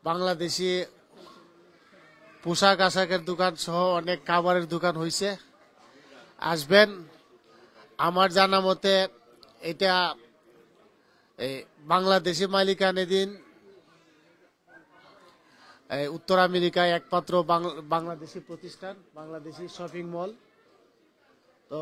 বাংলাদেশি পোশাক আশাকের দোকান সহ অনেক খাবারের দোকান হয়েছে, আসবেন। আমার জানা মতে এটা বাংলাদেশি মালিকানাধীন উত্তর আমেরিকায় একমাত্র বাংলাদেশি প্রতিষ্ঠান, বাংলাদেশি শপিং মল। তো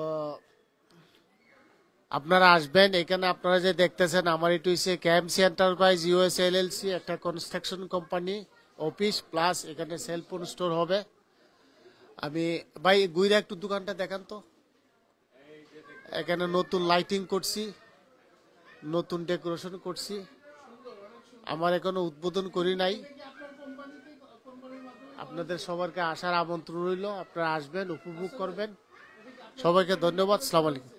আপনারা আসবেন এখানে। আপনারা যে দেখতেছেন আমার এটি হচ্ছে কেএমসি এন্টারপ্রাইজ ইউএস এলএলসি, একটা কনস্ট্রাকশন কোম্পানি অফিস প্লাস এখানে সেলফোন স্টোর হবে। আমি ভাই গুইরা একটু দোকানটা দেখান তো। এখানে নতুন লাইটিং করছি, নতুন ডেকোরেশন করছি, আমার এখনো উদ্বোধন করি নাই। আপনাদের সবাইকে আসার আমন্ত্রণ রইল, আপনারা আসবেন, উপভোগ করবেন। সবাইকে ধন্যবাদ, আসসালামু আলাইকুম।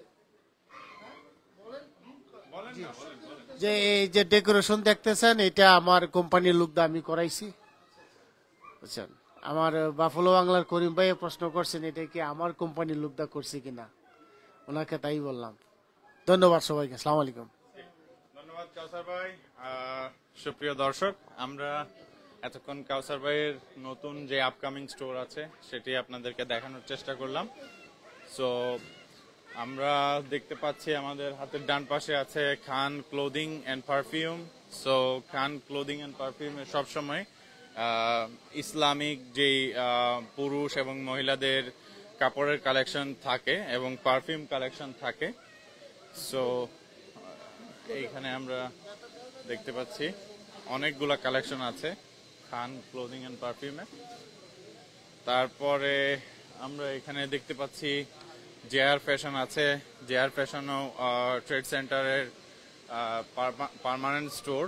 যে এই যে ডেকোরেশন দেখতেছেন এটা আমার কোম্পানির লোক দিয়ে আমি করাইছি, বুঝছেন। আমার বাফলো বাংলার করিম ভাই প্রশ্ন করছেন এটা কি আমার কোম্পানির লোক দিয়ে করছি কিনা, ওনাকে তাই বললাম। ধন্যবাদ সবাইকে, আসসালামু আলাইকুম। ধন্যবাদ। ধন্যবাদ কাউসার ভাই। সুপ্রিয় দর্শক, আমরা এতক্ষণ কাউসার ভাইয়ের নতুন যে আপকামিং স্টোর আছে সেটি আপনাদেরকে দেখানোর চেষ্টা করলাম। সো আমরা দেখতে পাচ্ছি আমাদের হাতের ডান পাশে আছে Khan clothing and perfume. So Khan clothing and পারফিউমে সবসময় ইসলামিক যেই পুরুষ এবং মহিলাদের কাপড়ের কালেকশন থাকে এবং পারফিউম কালেকশন থাকে। সো এইখানে আমরা দেখতে পাচ্ছি অনেকগুলা কালেকশন আছে খান ক্লোদিং অ্যান্ড পারফিউমে। তারপরে আমরা এখানে দেখতে পাচ্ছি জেআর ফ্যাশন আছে। জেআর ফ্যাশনও ট্রেড সেন্টারের পার্মানেন্ট স্টোর,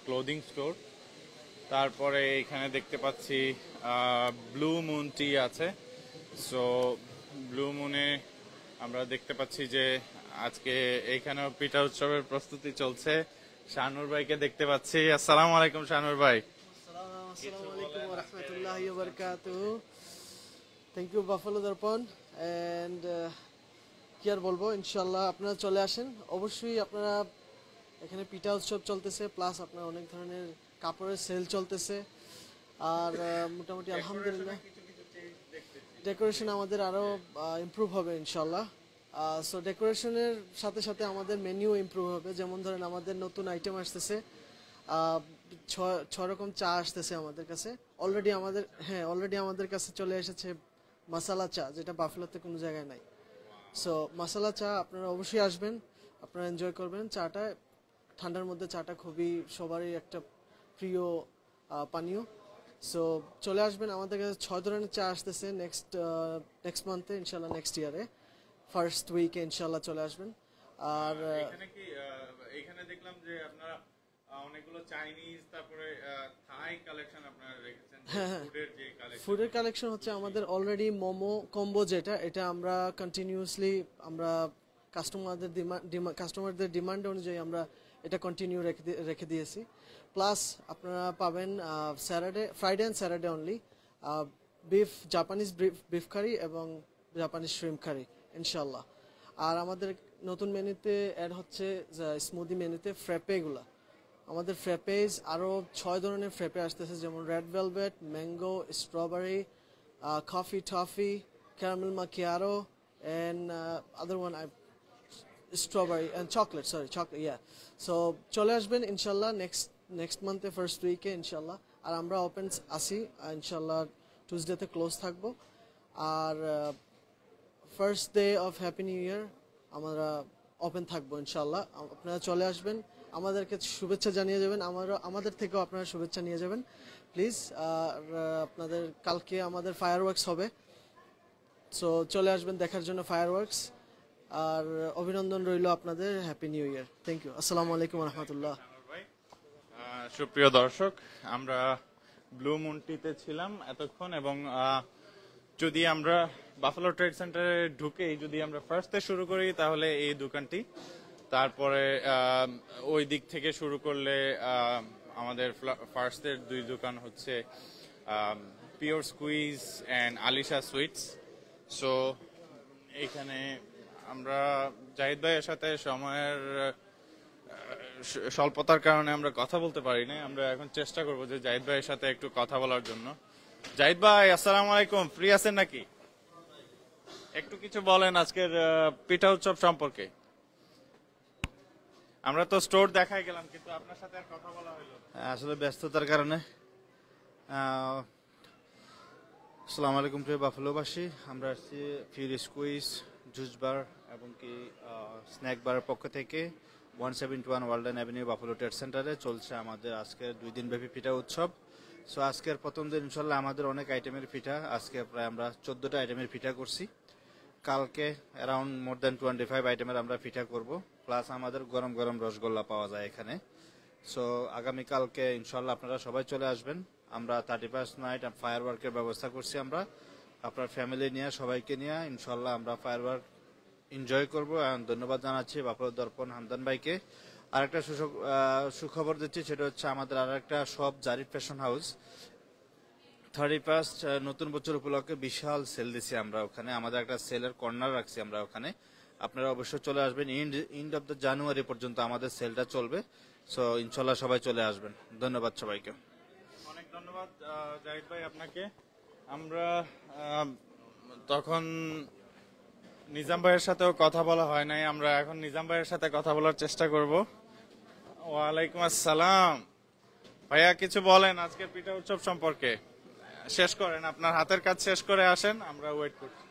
ক্লোদিং স্টোর। তারপরে এখানে দেখতে পাচ্ছি ব্লু মুন টি আছে। সো ব্লু মুনে আমরা দেখতে পাচ্ছি যে আজকে এইখানেও পিঠা উৎসবের প্রস্তুতি চলছে। শাহনুর ভাইকে দেখতে পাচ্ছি। আসসালামু আলাইকুম শাহনুর ভাই। আসসালামু আলাইকুম ওয়া রাহমাতুল্লাহি ওয়া বারাকাতুহু। Thank you buffalo Darpan. And কি আর বলবো, ইনশাআল্লাহ আপনারা চলে আসেন। অবশ্যই আপনারা এখানে পিঠা উৎসব চলতেছে, প্লাস আপনার অনেক ধরনের কাপড়ের সেল চলতেছে। আর মোটামুটি আলহামদুলিল্লাহ ডেকোরেশন আমাদের আরো ইমপ্রুভ হবে ইনশাআল্লাহ। সো ডেকোরেশনের সাথে সাথে আমাদের মেনিউ ইমপ্রুভ হবে। যেমন ধরেন আমাদের নতুন আইটেম আসতেছে, 6 রকম চা আসতেছে আমাদের কাছে অলরেডি। অলরেডি আমাদের কাছে চলে এসেছে মশালা চা, যেটা বাফেলোতে কোনো জায়গায় নাই। সো মশালা চা আপনারা অবশ্যই আসবেন, আপনারা এনজয় করবেন। চাটা ঠান্ডার মধ্যে চাটা খুবই সবারই একটা প্রিয় পানীয়। সো চলে আসবেন, আমাদের কাছে 6 ধরনের চা আসতেছে নেক্সট মান্থে ইনশাল্লাহ, নেক্সট ইয়ারে ফার্স্ট উইকে ইনশাল্লাহ চলে আসবেন। আর এখানে দেখলাম যে আপনারা অনেকগুলো চাইনিজ তারপরে থাই কালেকশন আপনারা রেখেছেন। ফুডের যে কালেকশন, ফুডের কালেকশন হচ্ছে আমাদের অলরেডি মোমো কম্বো, এটা আমরা কন্টিনিউয়াসলি আমরা কাস্টমারদের ডিমান্ড অনুযায়ী আমরা এটা কন্টিনিউ রেখে দিয়েছি। প্লাস আপনারা পাবেন Friday and Saturday only Japanese beef curry এবং জাপানিজ শ্রিম্প কারি ইনশাল্লাহ। আর আমাদের নতুন মেনুতে অ্যাড হচ্ছে স্মুদি মেনুতে ফ্র্যাপেগুলা। আমাদের ফ্র্যাপেজ আরও 6 ধরনের ফ্র্যাপে আসতেছে, যেমন red velvet, mango, strawberry, coffee toffee, caramel macchiato, and other one strawberry and chocolate, yeah. So চলে আসবেন ইনশাল্লাহ নেক্সট মান্থে ফার্স্ট উইকে ইনশাল্লাহ। আর আমরা ওপেন আসি ইনশাল্লাহ, টিউসডেতে ক্লোজ থাকবো। আর first day of happy new year আমরা ওপেন থাকবো ইনশাল্লাহ। আপনারা চলে আসবেন, আমাদেরকে শুভেচ্ছা জানিয়ে যাবেন, আমাদের থেকেও আপনারা শুভেচ্ছা নিয়ে যাবেন প্লিজ। আর আপনাদের কালকে আমাদের ফায়ারওয়ার্কস হবে, সো চলে আসবেন দেখার জন্য ফায়ারওয়ার্কস। আর অভিনন্দন রইল আপনাদের, happy new year. Thank you. আসসালামু আলাইকুম রহমতুল্লাহ। সুপ্রিয় দর্শক, আমরা ব্লু মুনটিতে ছিলাম এতক্ষণ এবং যদি আমরা বাফেলো ট্রেড সেন্টারে ঢুকেই যদি আমরা ফার্স্টে শুরু করি তাহলে এই দোকানটি, তারপরে ওই দিক থেকে শুরু করলে আমাদের ফার্স্টের 2 দোকান হচ্ছে pure squeeze and Alisha sweets. So এখানে আমরা জাহিদ ভাইয়ের সাথে সময়ের স্বল্পতার কারণে আমরা কথা বলতে পারি না। আমরা এখন চেষ্টা করবো যে জাহিদ ভাইয়ের সাথে একটু কথা বলার জন্য। জাহিদ ভাই আসসালামু আলাইকুম, ফ্রি আছেন নাকি? একটু কিছু বলেন আজকের পিঠা উৎসব সম্পর্কে। আমরা তো স্টোর দেখাই গেলাম কিন্তু আপনার সাথে আর কথা বলা হলো আসলে ব্যস্ততার কারণে। আসসালামু আলাইকুম প্রিয় বাফেলোবাসী, আমরা আসছি ফিউরি স্কুইজ, জুস বার এবং কি স্ন্যাক বারের পক্ষ থেকে 171 ওয়ালডেন অ্যাভিনিউ বাফেলো ট্রেড সেন্টারে চলছে আমাদের আজকের 2 দিন ব্যাপী পিঠা উৎসব। সো আজকের প্রথম দিন ইনশাল্লাহ আমাদের অনেক আইটেমের পিঠা, আজকে প্রায় আমরা 14টা আইটেমের পিঠা করছি। কালকে অ্যারাউন্ড মোর দ্যান 25 আইটেমের আমরা পিঠা করব, প্লাস আমাদের গরম গরম রসগোল্লা পাওয়া যায় এখানে। সো আগামীকালকে ইনশাল্লাহ আপনারা সবাই চলে আসবেন। আমরা 31st নাইট ফায়ারওয়ার্কের ব্যবস্থা করছি, আমরা আপনার ফ্যামিলি নিয়ে সবাইকে নিয়ে ইনশাল্লাহ আমরা ফায়ারওয়ার্ক এনজয় করবো। ধন্যবাদ জানাচ্ছি বাফেলো দর্পণ হামদান ভাইকে। আর একটা সুখবর দিচ্ছি, সেটা হচ্ছে আমাদের আর একটা shop Zarif fashion house 31st নতুন বছর উপলক্ষে বিশাল সেল দিছি আমরা ওখানে। আমাদের একটা সেলের কর্নার রাখছি আমরা ওখানে, আপনারা অবশ্যই চলে আসবেন। এন্ড অফ দ্য জানুয়ারি পর্যন্ত আমাদের সেলটা চলবে। সো ইনশাল্লাহ সবাই চলে আসবেন। ধন্যবাদ সবাইকে। অনেক ধন্যবাদ জাহিদ ভাই আপনাকে। আমরা তখন নিজাম ভাইয়ের সাথেও কথা বলা হয় নাই, আমরা এখন নিজাম ভাইয়ের সাথে কথা বলার চেষ্টা করব। ওয়ালাইকুম আসসালাম ভাইয়া, কিছু বলেন আজকের পিঠা উৎসব সম্পর্কে। শেষ করেন, আপনার হাতের কাজ শেষ করে আসেন, আমরা ওয়েট করছি।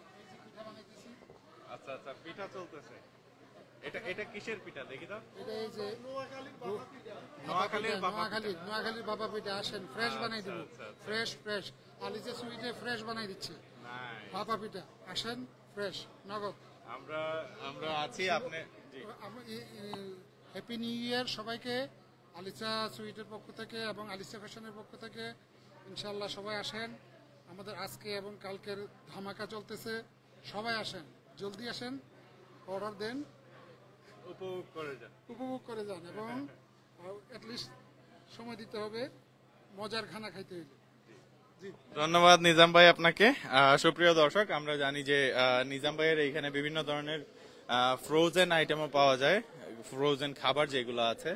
আচ্ছা আচ্ছা, পিঠা চলতেছে। এটা কিসের পিঠা দেখি তো? নোয়াখালীর বাবা পিঠা। আসেন, ফ্রেশ বানাই দিব। ফ্রেশ আলিজা সুইটে ফ্রেশ বানাই দিচ্ছি বাবা পিঠা। আসেন, ফ্রেশ নগদ। আমরা আছি। আপনি হ্যাপি নিউ ইয়ার সবাইকে আলিসা সুইটের পক্ষ থেকে এবং আলিসা ফ্যাশনের পক্ষ থেকে। ইনশাল্লাহ সবাই আসেন, আমাদের আজকে এবং কালকের ধামাকা চলতেছে। সবাই আসেন, জলদি আসেন, অর্ডার দেন, উপভোগ করে যান এবং অ্যাটলিস্ট সময় দিতে হবে মজার খানা খাইতে হইলে। ধন্যবাদ নিজাম ভাই আপনাকে। সুপ্রিয় দর্শক, আমরা জানি যে নিজাম ভাইয়ের এইখানে বিভিন্ন ধরনের ফ্রোজেন আইটেমও পাওয়া যায়, ফ্রোজেন খাবার যেগুলো আছে।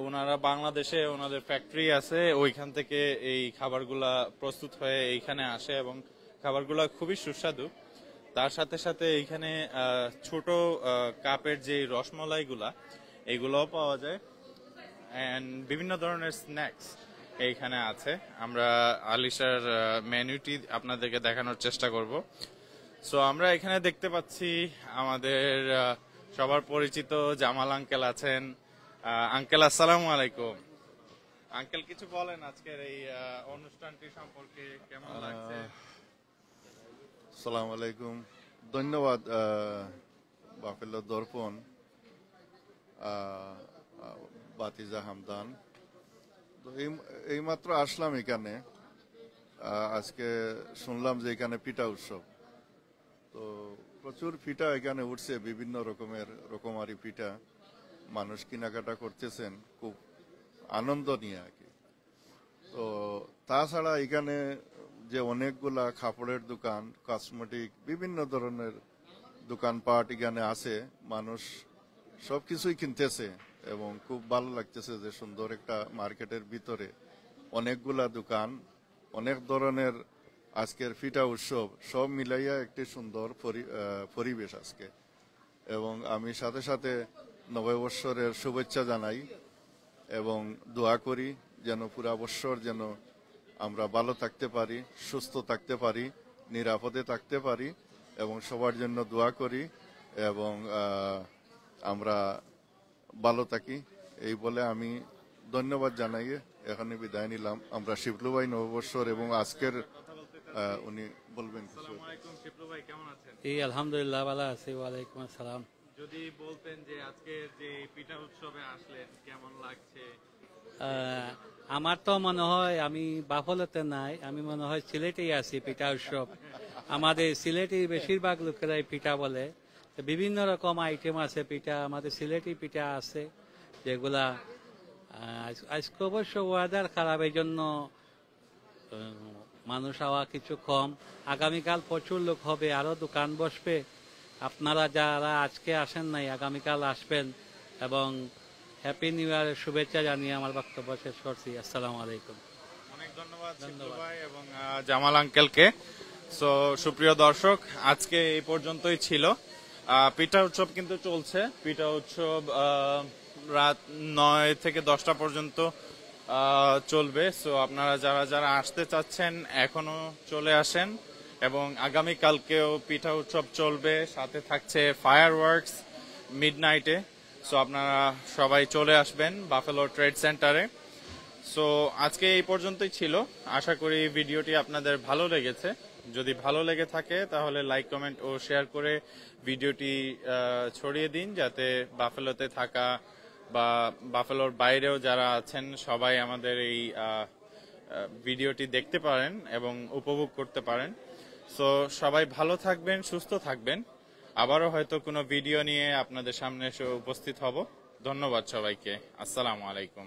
ওনারা বাংলাদেশে ওনাদের ফ্যাক্টরি আছে, ওইখান থেকে এই খাবারগুলা প্রস্তুত হয়ে এইখানে আসে এবং খাবারগুলা খুবই সুস্বাদু। তার সাথে সাথে এইখানে ছোট কাপের যে রসমলাইগুলা এগুলোও পাওয়া যায়, এন্ড বিভিন্ন ধরনের স্ন্যাক্স এইখানে আছে। আমরা আলিশার মেনুটি আপনাদেরকে দেখানোর চেষ্টা করব। সো আমরা এখানে দেখতে পাচ্ছি আমাদের সবার পরিচিত জামাল আঙ্কেল আছেন। আঙ্কেল আসসালামু আলাইকুম। আঙ্কেল কিছু বলেন আজকের এই অনুষ্ঠানটি সম্পর্কে, কেমন লাগছে? আসসালামু আলাইকুম। ধন্যবাদ বাফেলো দর্পণ, বাতিজা হামদান। তো এইমাত্র আসলাম এখানে। আজকে শুনলাম যে এখানে পিঠা উৎসব, তো প্রচুর পিঠা এখানে উঠছে, বিভিন্ন রকমারি পিঠা মানুষ কেনাকাটা করতেছেন খুব আনন্দ নিয়ে আর কি। তো তাছাড়া এখানে যে অনেকগুলা কাপড়ের দোকান, কসমেটিক, বিভিন্ন ধরনের দোকানপাট এখানে আছে, মানুষ সবকিছুই কিনতেছে এবং খুব ভালো লাগতেছে যে সুন্দর একটা মার্কেটের ভিতরে অনেকগুলা দোকান, অনেক ধরনের আজকের পিঠা উৎসব, সব মিলাইয়া একটি সুন্দর পরিবেশ আজকে। এবং আমি সাথে সাথে নববর্ষের শুভেচ্ছা জানাই এবং দোয়া করি যেন পুরা বৎসর যেন আমরা ভালো থাকতে পারি, সুস্থ থাকতে পারি, নিরাপদে থাকতে পারি এবং সবার জন্য দোয়া করি এবং আমরা ভালো থাকি। এই বলে আমি ধন্যবাদ জানাই এখানে বিদায় নিলাম। আমরা শিবলু ভাই নববর্ষর এবং আজকের উনি বলবেন। এই আলহামদুলিল্লাহ ভালো আছি। ওয়ালাইকুম আসসালাম। যদি বলতেন যে আজকের যে পিঠা উৎসবে আসলেন কেমন লাগছে? আমার তো মনে হয় আমি বাফলতে নাই, আমি মনে হয় সিলেটেই আছি। পিঠা উৎসব আমাদের সিলেটি বেশিরভাগ লোকেরাই পিঠা বলে, বিভিন্ন রকম আইটেম আছে পিঠা, আমাদের সিলেটি পিঠা আছে যেগুলা আজকে অবশ্য ওয়েদার খারাপ, এই জন্য মানুষ হওয়া কিছু কম। আগামীকাল প্রচুর লোক হবে, আরো দোকান বসবে। আপনারা যারা আজকে আসেন নাই আগামীকাল আসবেন এবং হ্যাপি নিউ ইয়ারের শুভেচ্ছা জানিয়ে আমার বক্তব্য শেষ করছি। আসসালামু আলাইকুম। অনেক ধন্যবাদ ভাই এবং জামাল আঙ্কেলকে। সো সুপ্রিয় দর্শক, আজকে এই পর্যন্তই ছিল। পিঠা উৎসব কিন্তু চলছে। পিঠা উৎসব রাত 9 থেকে 10টা পর্যন্ত চলবে। সো আপনারা যারা যারা আসতে চাচ্ছেন এখনো চলে আসেন এবং আগামীকালকেও পিঠা উৎসব চলবে, সাথে থাকছে ফায়ারওয়ার্কস মিডনাইটে। সো আপনারা সবাই চলে আসবেন বাফেলো ট্রেড সেন্টারে। সো আজকে এই পর্যন্তই ছিল। আশা করি ভিডিওটি আপনাদের ভালো লেগেছে। যদি ভালো লেগে থাকে তাহলে লাইক, কমেন্ট ও শেয়ার করে ভিডিওটি ছড়িয়ে দিন, যাতে বাফেলোতে থাকা বা বাফেলোর বাইরেও যারা আছেন সবাই আমাদের এই ভিডিওটি দেখতে পারেন এবং উপভোগ করতে পারেন। সো সবাই ভালো থাকবেন, সুস্থ থাকবেন। আবারও হয়তো কোনো ভিডিও নিয়ে আপনাদের সামনে এসে উপস্থিত হব। ধন্যবাদ সবাইকে। আসসালামু আলাইকুম।